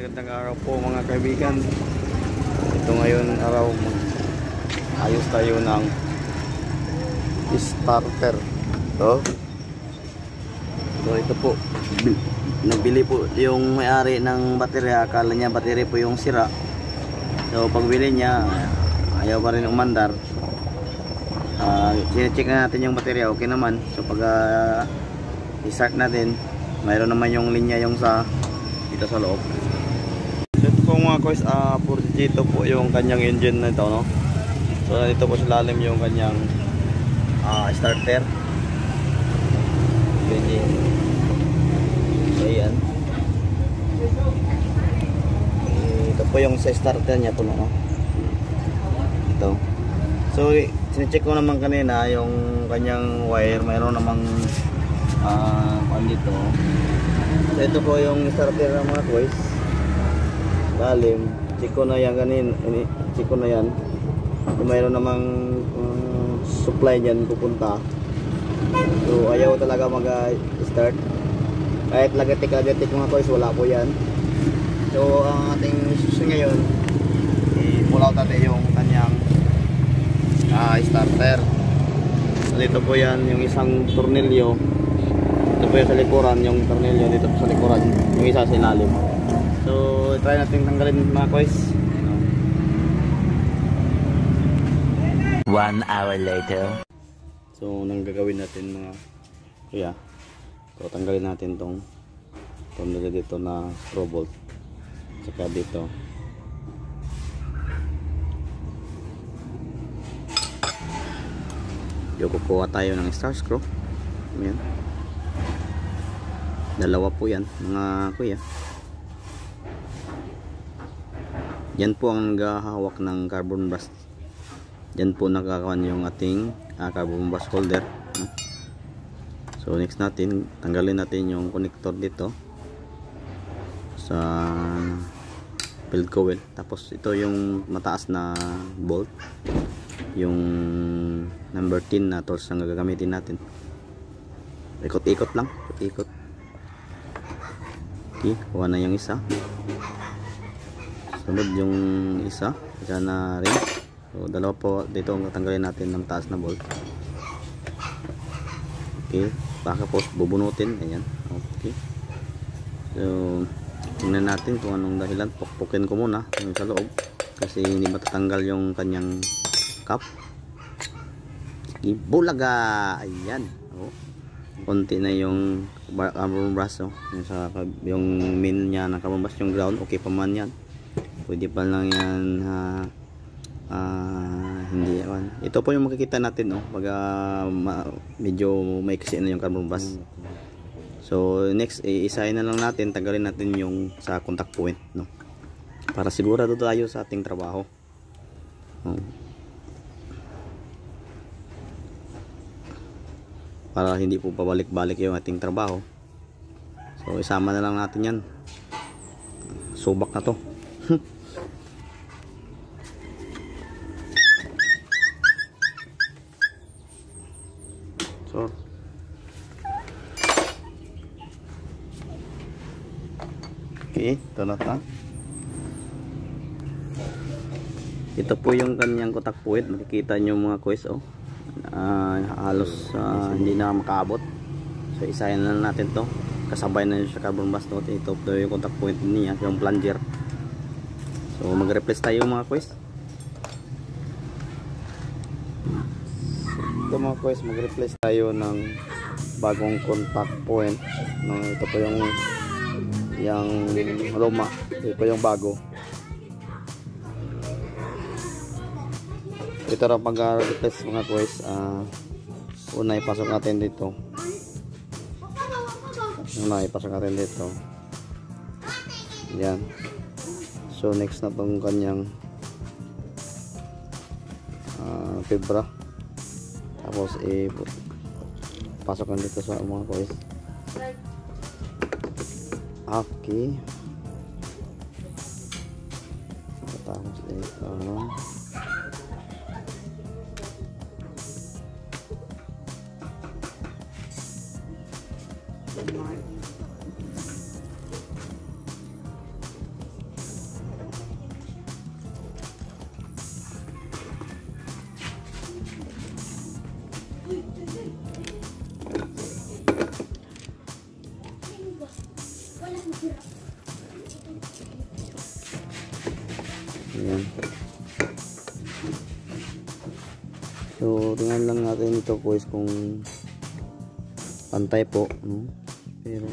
Magandang araw po mga kaibigan. Ito ngayon araw ayos tayo ng starter. So ito po, nabili po yung may-ari ng baterya. Akala niya baterya po yung sira. So pagbili niya, ayaw pa rin umandar. Check na natin yung baterya, okay naman. So pag i-start natin, mayroon naman yung linya yung sa dito sa loob. So ito po mga guys, ito po yung kanyang engine na ito, no? So dito po sa lalim yung kanyang starter. Engine. So yan. Ito po yung sa starter niya po, no? Ito. So sinecheck ko naman kanina yung kanyang wire, mayroon namang dito. So ito po yung starter ng mga guys. Lalim, check ko na yan kanina, check ko na yan. Kung mayroon namang supply dyan pupunta. So ayaw talaga mag-start. Kahit lagatik mga guys, wala po yan. So ang ating isusun ngayon, i-pull out natin yung kanyang starter. So dito po yan yung isang tornilyo. Ito po yung sa likuran, yung tornilyo dito po sa likuran, yung isa sa ilalim. So try natin tanggalin mga guys. 1 hour later. So nang gagawin natin mga kuya, so tanggalin natin tong tornilyo dito na screw bolt, saka dito. Kukuha tayo ng star screw. Ayan. Dalawa po yan mga kuya. Yan po ang naghahawak ng carbon brush. Yan po nakakawan yung ating carbon brush holder. So next natin, tanggalin natin yung connector dito sa field coil. Tapos ito yung mataas na bolt, yung number 10 na tools ang gagamitin natin. Ikot-ikot lang, ikot. Okay, kuha na yung isa. Sunod yung isa, isa na rin. So dalawa po dito ang tanggalin natin ng taas na bolt. Okay, baka po bubunutin, ayan. Okay. So tingnan natin kung anong dahilan. Pukpukin ko muna yung sa loob kasi hindi matatanggal yung kanyang cap. Ibulaga, ayan. Konti na yung carbon brush, yung main niya ng carbon brush, yung ground okay pa man yan, pwede pa lang yan. Hindi yan. Ito po yung makikita natin, pag medyo maiksi na yung carbon brush. So next, isahin na lang natin, tanggalin natin yung sa contact point, no, para sigurado tayo sa ating trabaho. Para hindi po pabalik-balik yung ating trabaho. So isama na lang natin yan. Subak na to. So okay, ito na ta. Ito po yung kanyang kotak puwit. Makikita nyo mga kuys, halos hindi na makaabot. So isahin na natin to, kasabay na sa carbon brush. Ito po yung contact point niya, yung plunger. So mag-replace tayo mga kuys. Ito mga kuys, mag-replace tayo ng bagong contact point. Ito po yung luma, ito po yung bago. Ito rin pag-replace mga guys. Una ipasok natin dito. Yan. So next na tong kanyang fibra. Tapos pasok na dito sa mga guys. Okay. Tapos dito. So tingnan lang natin ito guys kung pantay po, no? Pero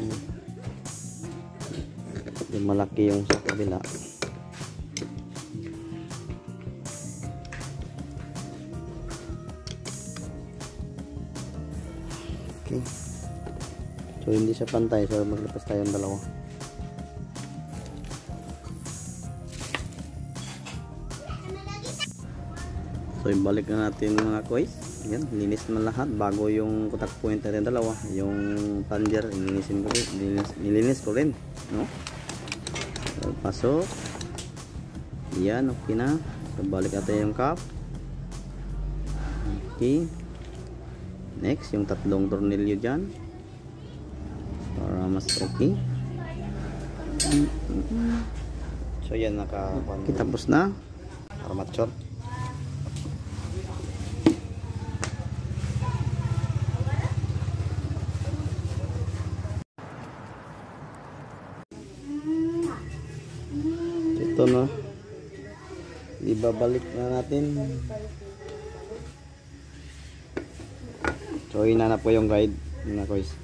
yung malaki yung sa kabila. Okay. So hindi siya pantay, so maglapas tayo ng dalawa. So ibalik na natin mga kois. Yan, linis na lahat bago yung contact point natin dalawa. Yung plunger, nilinis ko rin, no? So, pasok. Yan, okay na. So balik natin yung cap. Okay. Next, yung tatlong tornilyo dyan para mas okay. So yan, tapos na armature. Ito na, ibabalik na natin. So ina na po yung guide mga kois,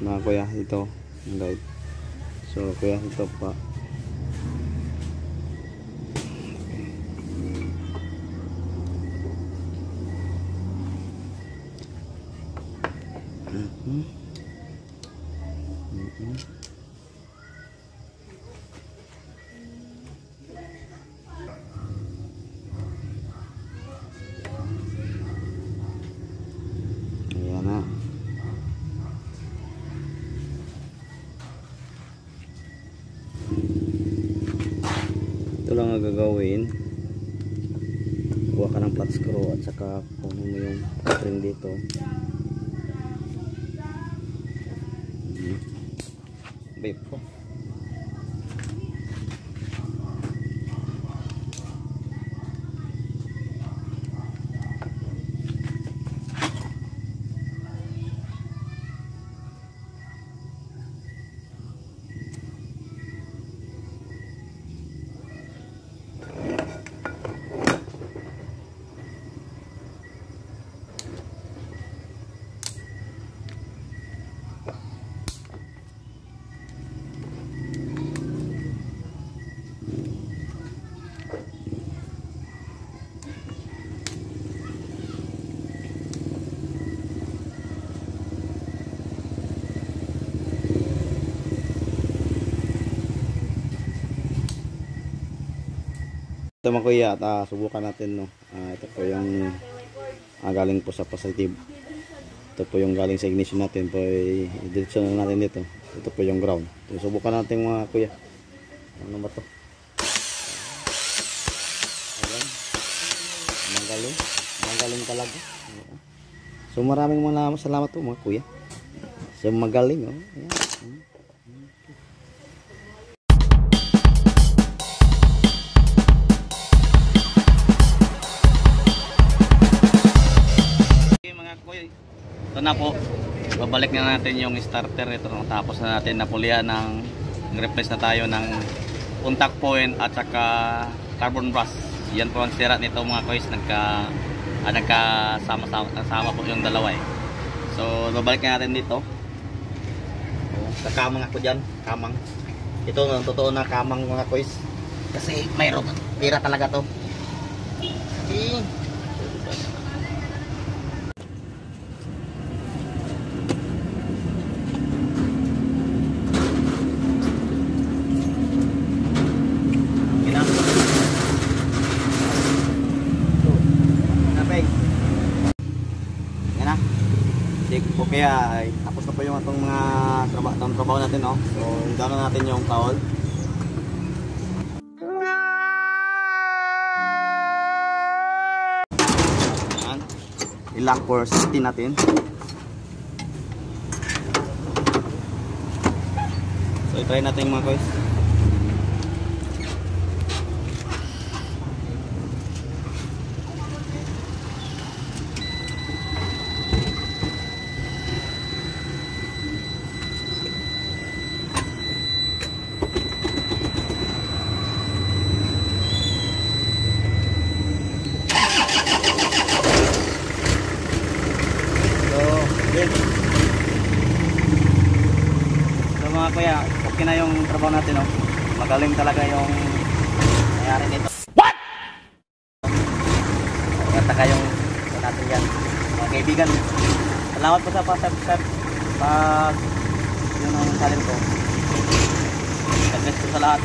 mga kuya, ito yung guide. So kuya, ito pa. Ayan na. Ito lang ang gagawin. Kuha ka ng flat screw at saka kunin mo yung string dito. Babe po. Ito mga kuya, at subukan natin, no. Ito po yung galing po sa positive. Ito po yung galing sa ignition natin po, i-direction na natin dito. Ito po yung ground. So, subukan natin mga kuya. Ano ba to? Ayan. Magaling talaga. So maraming salamat po mga kuya. So magaling, oh. Ayan. Ito na po, babalik na natin yung starter. Ito, tapos na natin napulian ng replace na tayo ng contact point at saka carbon brush. Yan po ang sira nito mga kois, nagkasama po yung dalawa eh. So babalik na natin dito. Sa kamang ako dyan, kamang. Ito ang totoo na kamang mga kois, kasi mayroon tira talaga to. Okay. Kaya tapos na po yung atong mga trabaho natin, no? So down na natin yung towel. Ayan. I-lock for 60 natin. So i-try natin mga guys. na yung trabaho natin, oh. Magaling talaga yung nangyari nito. What? Nataka yung natin yan. Mga kaibigan, salamat po sa pa-subscribe pag yun ang channel ko. God bless po sa lahat.